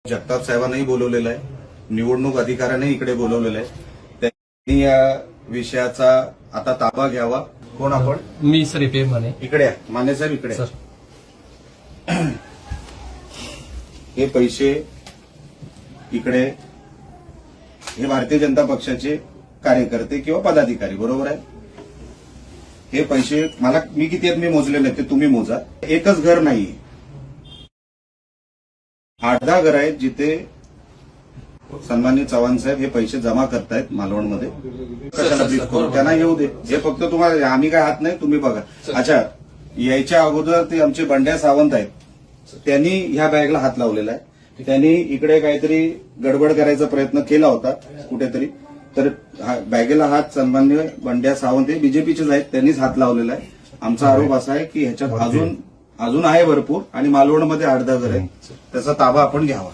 जगताप साहेबांनाही बोलवलेलं आहे, निवडणूक अधिकाऱ्याने इकडे बोलवलेलं आहे. त्यांनी या विषयाचा आता ताबा घ्यावा. कोण आपण? मी सर पे माने. इकडे या. माने साहेब इकडे या. सर हे पैसे इकडे हे भारतीय जनता पक्षाचे कार्यकर्ते किंवा पदाधिकारी, बरोबर आहे. हे पैसे मी किती आहेत मी मोजले नाही, ते तुम्ही मोजा. एकच घर नाही, 8-10 घर आहेत जिथे सन्माननीय चव्हाण साहेब हे पैसे जमा करतायत मालवणमध्ये. कशाला ब्रीफ करू? त्यांना येऊ दे. हे फक्त तुम्हाला, आम्ही काय हात नाही, तुम्ही बघा. अच्छा, यायच्या अगोदर ते आमचे बंड्या सावंत आहेत, त्यांनी ह्या बॅगला हात लावलेला आहे. त्यांनी इकडे काहीतरी गडबड करायचा प्रयत्न केला होता कुठेतरी, तर बॅगेला हात सन्माननीय बंड्या सावंत हे बीजेपीचेच आहेत, त्यांनीच हात लावलेला आहे. आमचा आरोप असा आहे की ह्याच्यात अजून आहे भरपूर, आणि मालवणमध्ये 8-10 घर आहेत. त्याचा ताबा आपण घ्यावा.